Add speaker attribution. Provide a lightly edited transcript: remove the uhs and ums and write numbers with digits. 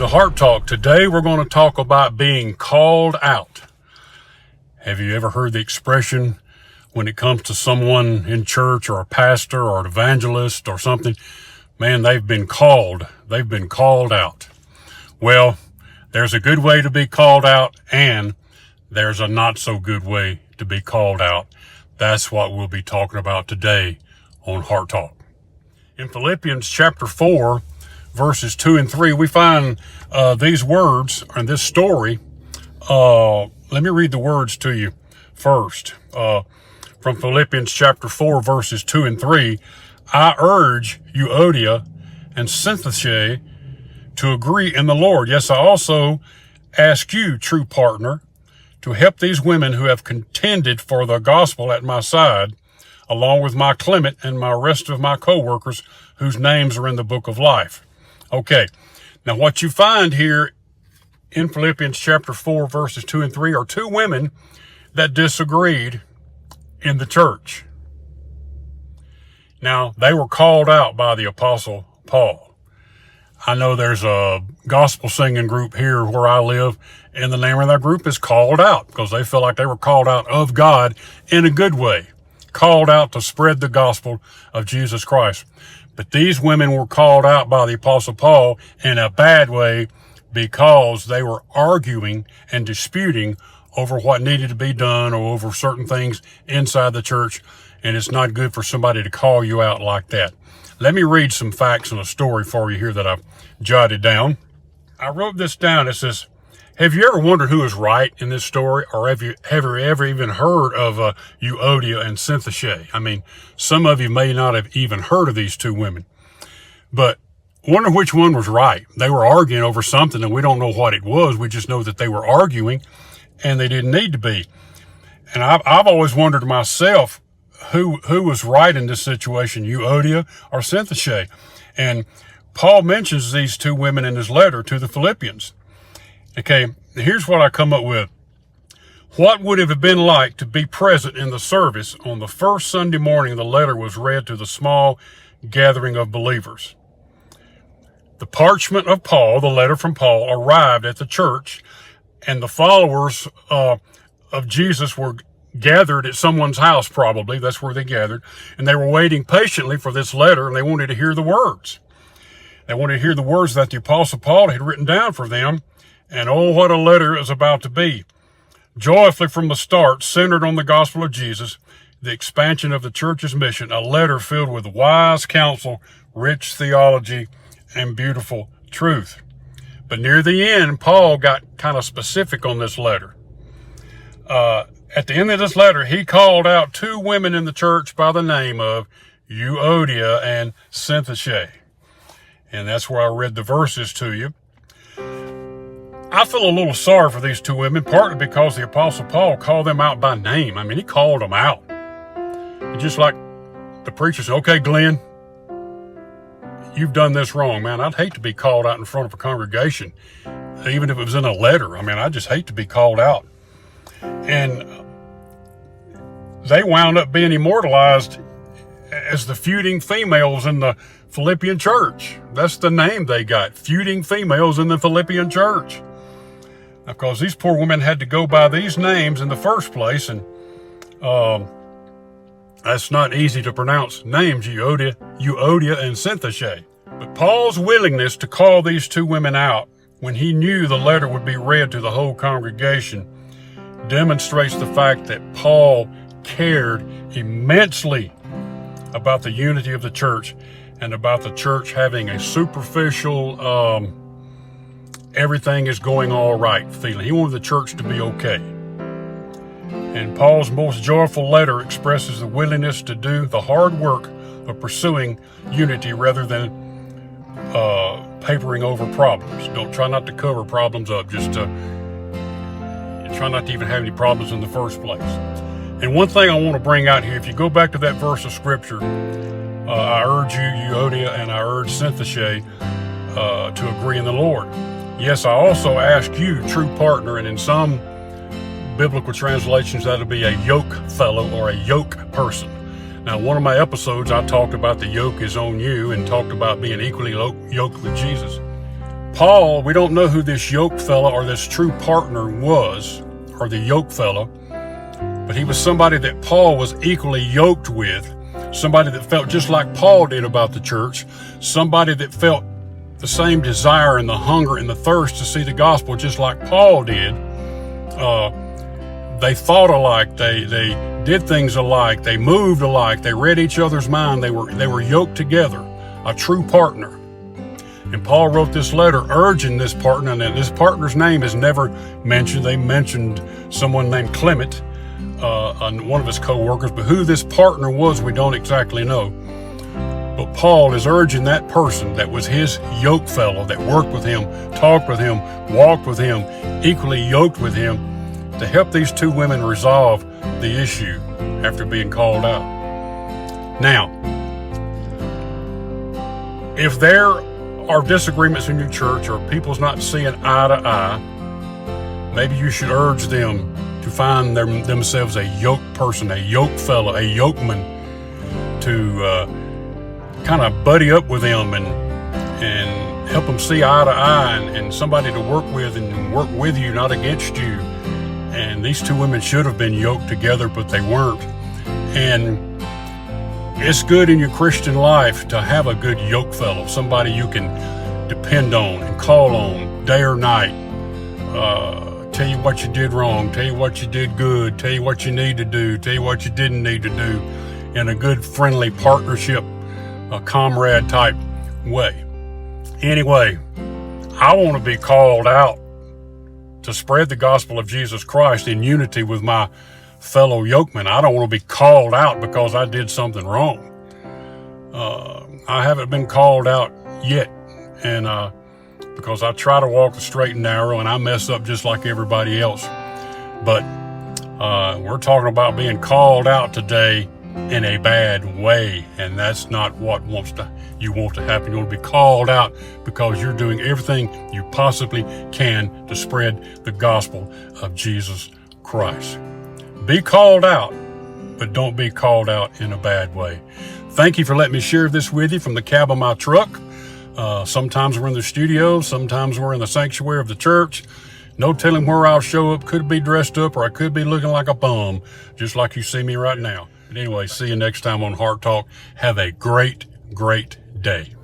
Speaker 1: to Heart Talk. Today we're going to talk about being called out. Have you ever heard the expression when it comes to someone in church or a pastor or an evangelist or something? Man, they've been called. They've been called out. Well, there's a good way to be called out and there's a not so good way to be called out. That's what we'll be talking about today on Heart Talk. In Philippians chapter 4, verses 2 and 3, we find these words and this story. Let me read the words to you first. From Philippians chapter 4, verses 2 and 3, I urge Euodia and Syntyche to agree in the Lord. Yes, I also ask you, true partner, to help these women who have contended for the gospel at my side, along with my Clement and my rest of my co-workers whose names are in the book of life. Okay, now what you find here in Philippians chapter 4, verses 2 and 3 are two women that disagreed in the church. Now, they were called out by the Apostle Paul. I know there's a gospel singing group here where I live, and the name of that group is Called Out because they feel like they were called out of God in a good way, called out to spread the gospel of Jesus Christ. But these women were called out by the Apostle Paul in a bad way because they were arguing and disputing over what needed to be done or over certain things inside the church, and it's not good for somebody to call you out like that. Let me read some facts and a story for you here that I've jotted down. I wrote this down. It says, have you ever wondered who is right in this story, or have you ever even heard of Euodia and Syntyche? I mean, some of you may not have even heard of these two women, but wonder which one was right. They were arguing over something, and we don't know what it was. We just know that they were arguing, and they didn't need to be. And I've always wondered myself who was right in this situation, Euodia or Syntyche. And Paul mentions these two women in his letter to the Philippians. Okay, here's what I come up with. What would it have been like to be present in the service on the first Sunday morning the letter was read to the small gathering of believers? The parchment of Paul, the letter from Paul, arrived at the church, and the followers of Jesus were gathered at someone's house, probably. That's where they gathered. And they were waiting patiently for this letter, and they wanted to hear the words. They wanted to hear the words that the Apostle Paul had written down for them. And oh, what a letter it was about to be. Joyfully from the start, centered on the gospel of Jesus, the expansion of the church's mission, a letter filled with wise counsel, rich theology, and beautiful truth. But near the end, Paul got kind of specific on this letter. At the end of this letter, he called out two women in the church by the name of Euodia and Syntyche. And that's where I read the verses to you. I feel a little sorry for these two women, partly because the Apostle Paul called them out by name. I mean, he called them out. It's just like the preacher said, okay, Glenn, you've done this wrong, man. I'd hate to be called out in front of a congregation, even if it was in a letter. I mean, I just hate to be called out. And they wound up being immortalized as the feuding females in the Philippian church. That's the name they got, feuding females in the Philippian church. Of course, these poor women had to go by these names in the first place, and that's not easy to pronounce names, Euodia and Syntyche. But Paul's willingness to call these two women out when he knew the letter would be read to the whole congregation demonstrates the fact that Paul cared immensely about the unity of the church and about the church having a superficial, everything is going all right feeling. He wanted the church to be okay. And Paul's most joyful letter expresses the willingness to do the hard work of pursuing unity rather than papering over problems. Don't try not to cover problems up, just try not to even have any problems in the first place. And one thing I want to bring out here, if you go back to that verse of scripture, I urge you, Euodia, and I urge Syntyche to agree in the Lord. Yes, I also ask you, true partner, and in some biblical translations, that'll be a yoke fellow or a yoke person. Now, one of my episodes, I talked about the yoke is on you and talked about being equally yoked with Jesus. Paul, we don't know who this yoke fella or this true partner was, or the yoke fella, but he was somebody that Paul was equally yoked with, somebody that felt just like Paul did about the church, somebody that felt the same desire and the hunger and the thirst to see the gospel just like Paul did. They thought alike, they did things alike, they moved alike, they read each other's mind, they were yoked together, a true partner. And Paul wrote this letter urging this partner, and this partner's name is never mentioned. They mentioned someone named Clement, one of his co-workers, but who this partner was, we don't exactly know. But Paul is urging that person that was his yoke fellow, that worked with him, talked with him, walked with him, equally yoked with him, to help these two women resolve the issue after being called out. Now, if there are disagreements in your church or people's not seeing eye to eye, maybe you should urge them to find themselves a yoke person, a yoke fellow, a yokeman, to kind of buddy up with them and help them see eye to eye, and somebody to work with and work with you, not against you. And these two women should have been yoked together, but they weren't. And it's good in your Christian life to have a good yoke fellow, somebody you can depend on and call on day or night. Tell you what you did wrong, tell you what you did good, tell you what you need to do, tell you what you didn't need to do, in a good friendly partnership, a comrade type way. Anyway, I want to be called out to spread the gospel of Jesus Christ in unity with my fellow yokemen. I don't want to be called out because I did something wrong. I haven't been called out yet, and because I try to walk the straight and narrow, and I mess up just like everybody else. But we're talking about being called out today in a bad way, and that's not what you want to happen. You want to be called out because you're doing everything you possibly can to spread the gospel of Jesus Christ. Be called out, but don't be called out in a bad way. Thank you for letting me share this with you from the cab of my truck. Sometimes we're in the studio, sometimes we're in the sanctuary of the church. No telling where I'll show up. Could be dressed up, or I could be looking like a bum, just like you see me right now. But anyway, see you next time on Heart Talk. Have a great, great day.